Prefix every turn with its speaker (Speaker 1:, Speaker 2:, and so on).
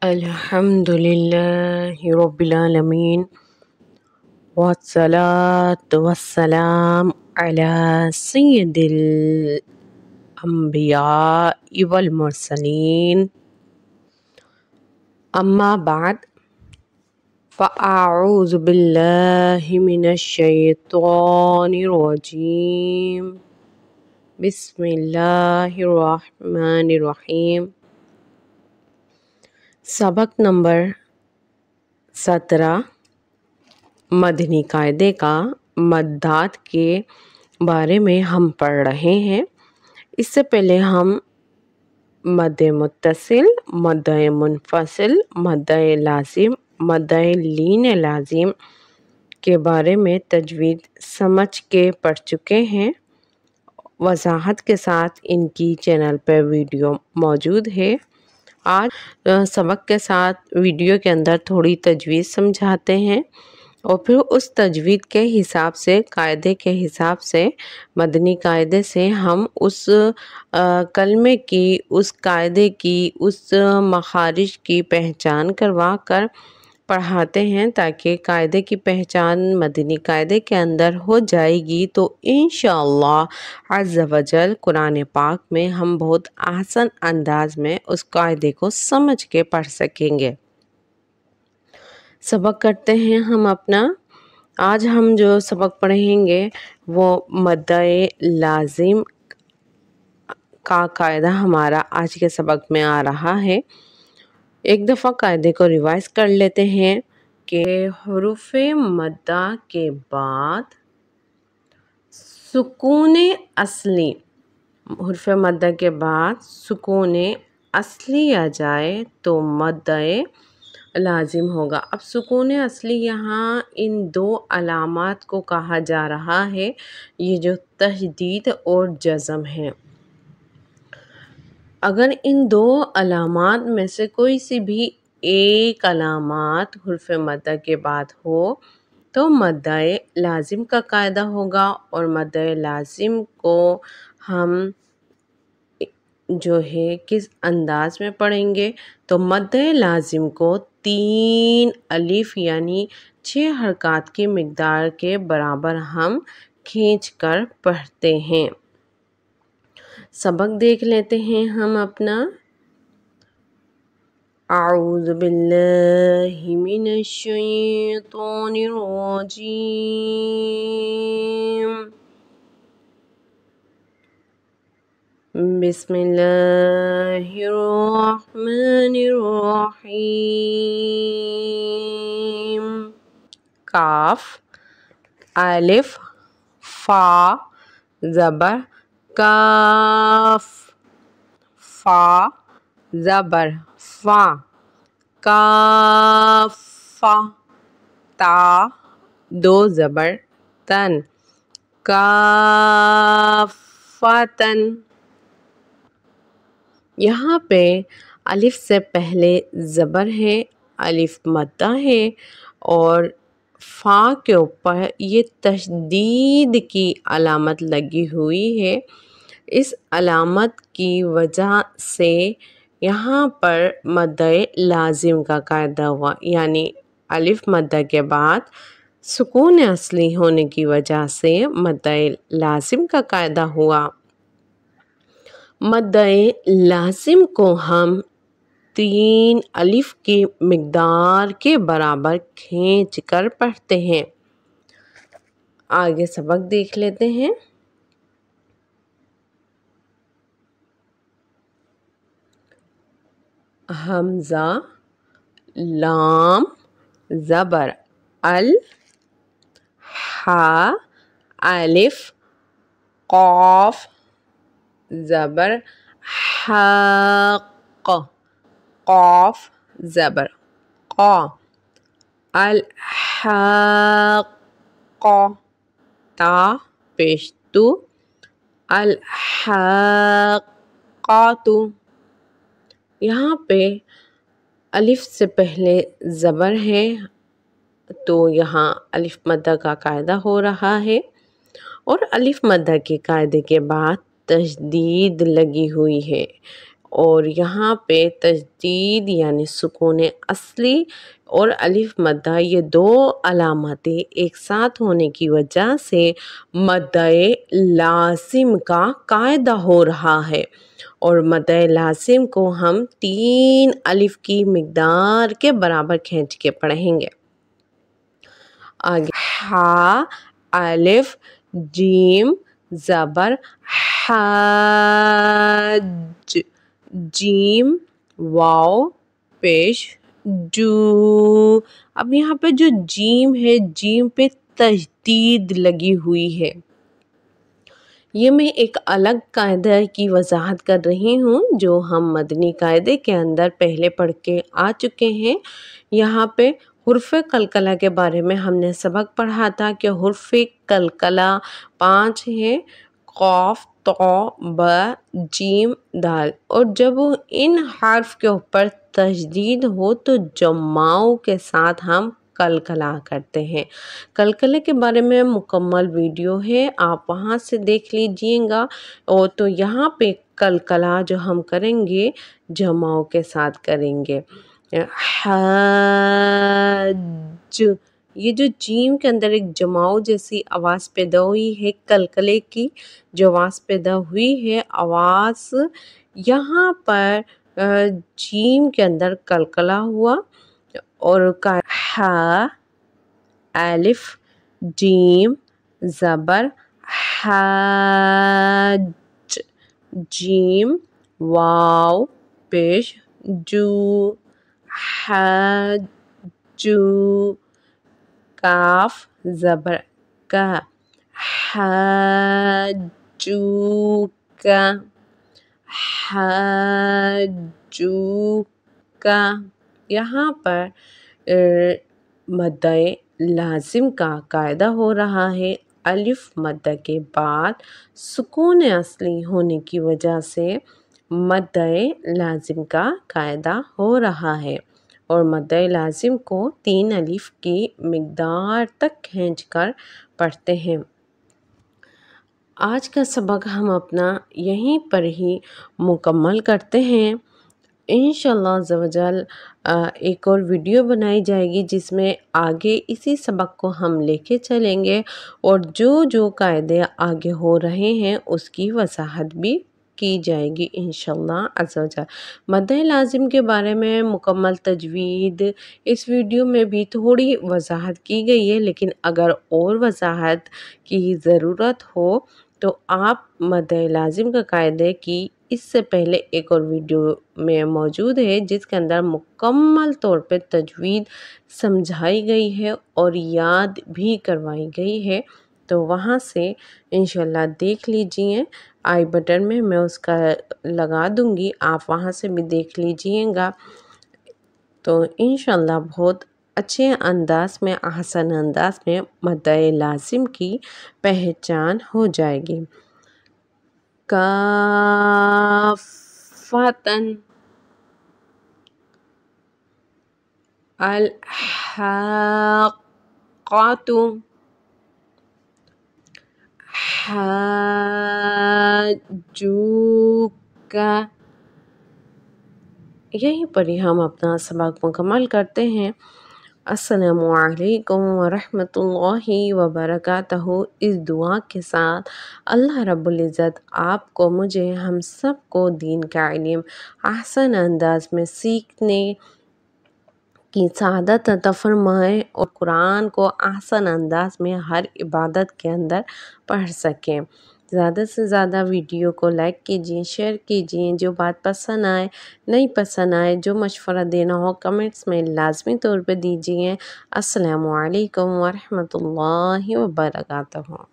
Speaker 1: الحمدللہ رب العالمین والصلاة والسلام علی سید الانبیاء والمرسلین اما بعد فاعوذ باللہ من الشیطان الرجیم بسم اللہ الرحمن الرحیم۔ سبق نمبر 17 مدنی قاعدے کا مدات کے بارے میں ہم پڑھ رہے ہیں۔ اس سے پہلے ہم مد متصل، مد منفصل، مد لازم، مد لین لازم کے بارے میں تجوید سمجھ کے پڑھ چکے ہیں۔ وضاحت کے ساتھ ان کی چینل پر ویڈیو موجود ہے۔ آج سبق کے ساتھ ویڈیو کے اندر تھوڑی تجوید سمجھاتے ہیں اور پھر اس تجوید کے حساب سے، قاعدے کے حساب سے، مدنی قاعدے سے ہم اس کلمے کی، اس قاعدے کی، اس مخارج کی پہچان کروا کر پڑھاتے ہیں تاکہ قاعدے کی پہچان مدنی قاعدے کے اندر ہو جائے گی تو انشاءاللہ عز و جل قرآن پاک میں ہم بہت آسان انداز میں اس قاعدے کو سمجھ کے پڑھ سکیں گے۔ سبق کرتے ہیں ہم اپنا۔ آج ہم جو سبق پڑھیں گے وہ مد لازم کا قاعدہ ہمارا آج کے سبق میں آ رہا ہے۔ ایک دفعہ قاعدے کو ریوائز کر لیتے ہیں کہ حروف مدہ کے بعد سکون اصلی، حروف مدہ کے بعد سکون اصلی آ جائے تو مد لازم ہوگا۔ اب سکون اصلی یہاں ان دو علامات کو کہا جا رہا ہے، یہ جو تشدید اور جزم ہے۔ اگر ان دو علامات میں سے کوئی سی بھی ایک علامات حرف مدہ کے بعد ہو تو مد لازم کا قاعدہ ہوگا، اور مد لازم کو ہم جو ہے کس انداز میں پڑھیں گے تو مد لازم کو 3 الف یعنی 6 حرکات کی مقدار کے برابر ہم کھینچ کر پڑھتے ہیں۔ سبق دیکھ لیتے ہیں ہم اپنا۔ اعوذ باللہ من الشیطان الرجیم، بسم اللہ الرحمن الرحیم۔ کاف، الف، فا، زبر کاف، فا، زبر فا، کاف، تا، 2 زبر تن، کافتن۔ یہاں پہ الف سے پہلے زبر ہے، الف مدہ ہے، اور فا کے اوپر یہ تشدید کی علامت لگی ہوئی ہے۔ اس علامت کی وجہ سے یہاں پر مد لازم کا قاعدہ ہوا، یعنی الف مدہ کے بعد سکون اصلی ہونے کی وجہ سے مد لازم کا قاعدہ ہوا۔ مد لازم کو ہم 3 الف کی مقدار کے برابر کھینچ کر پڑھتے ہیں۔ آگے سبق دیکھ لیتے ہیں۔ حمزہ، لام، زبر ال، ہا، الف، قاف، زبر حق، قاف، زبر قا، الحق، تا پیش تو، الحقات۔ یہاں پہ الف سے پہلے زبر ہے تو یہاں الف مدہ کا قاعدہ ہو رہا ہے، اور الف مدہ کے قاعدے کے بعد تشدید لگی ہوئی ہے، اور یہاں پہ تجدید یعنی سکون اصلی اور الف مدہ یہ دو علامتیں ایک ساتھ ہونے کی وجہ سے مدہ لازم کا قاعدہ ہو رہا ہے، اور مدہ لازم کو ہم 3 الف کی مقدار کے برابر کھینچ کے پڑھیں گے۔ آگے ہا الف جیم زبر حج، جیم واو پیش جو۔ اب یہاں پہ جو جیم ہے، جیم پہ تشدید لگی ہوئی ہے۔ یہ میں ایک الگ قاعدہ کی وضاحت کر رہی ہوں جو ہم مدنی قاعدے کے اندر پہلے پڑھ کے آ چکے ہیں۔ یہاں پہ حرف قلقلہ کے بارے میں ہم نے سبق پڑھا تھا کہ حرف قلقلہ 5 ہیں، قاف، طا، با، جیم، دال، اور جب ان حرف کے اوپر تشدید ہو تو جماؤں کے ساتھ ہم قلقلہ کرتے ہیں۔ قلقلے کے بارے میں مکمل ویڈیو ہے، آپ وہاں سے دیکھ لیجئے گا۔ اور تو یہاں پہ قلقلہ جو ہم کریں گے جماؤں کے ساتھ کریں گے۔ حج، یہ جو جیم کے اندر ایک جماؤں جیسی آواز پیدا ہوئی ہے، قلقلے کی جو آواز پیدا ہوئی ہے، آواز یہاں پر جیم کے اندر قلقلہ ہوا، اور ہا الف جیم زبر حج، جیم واو پیش جو، حجو، کاف زبر کا، حجوکا، حجوکا۔ یہاں پر مدہ لازم کا قاعدہ ہو رہا ہے، الف مدہ کے بعد سکون اصلی ہونے کی وجہ سے مدہ لازم کا قاعدہ ہو رہا ہے، اور مدہ لازم کو 3 الف کی مقدار تک کھینچ کر پڑھتے ہیں۔ آج کا سبق ہم اپنا یہیں پر ہی مکمل کرتے ہیں۔ انشاءاللہ عز و جل ایک اور ویڈیو بنائی جائے گی جس میں آگے اسی سبق کو ہم لے کے چلیں گے، اور جو قاعدے آگے ہو رہے ہیں اس کی وضاحت بھی کی جائے گی انشاءاللہ عز و جل۔ مدہ لازم کے بارے میں مکمل تجوید اس ویڈیو میں بھی تھوڑی وضاحت کی گئی ہے، لیکن اگر اور وضاحت کی ضرورت ہو تو آپ مدہ لازم کا قاعدے کی اس سے پہلے ایک اور ویڈیو میں موجود ہے جس کے اندر مکمل طور پہ تجوید سمجھائی گئی ہے اور یاد بھی کروائی گئی ہے، تو وہاں سے انشاءاللہ دیکھ لیجئے۔ آئی بٹن میں اس کا لگا دوں گی، آپ وہاں سے بھی دیکھ لیجئے گا، تو انشاءاللہ بہت اچھے انداز میں، آسان انداز میں مدہ لازم کی پہچان ہو جائے گی۔ کافاتن، الحاقۃ، حاجوک۔ یہیں پر ہی ہم اپنا سبق مکمل کرتے ہیں۔ السلام علیکم ورحمۃ اللہ وبرکاتہ۔ اس دعا کے ساتھ اللہ رب العزت آپ کو، مجھے، ہم سب کو دین کا علم احسن انداز میں سیکھنے کی سعادت عطا فرمائے، اور قرآن کو احسن انداز میں ہر عبادت کے اندر پڑھ سکیں۔ زیادہ سے زیادہ ویڈیو کو لائک کیجئے، شیئر کیجئے، جو بات پسند آئے، نہیں پسند آئے، جو مشورہ دینا ہو کمنٹس میں لازمی طور پہ دیجئے۔ السلام علیکم ورحمۃ اللہ وبرکاتہ۔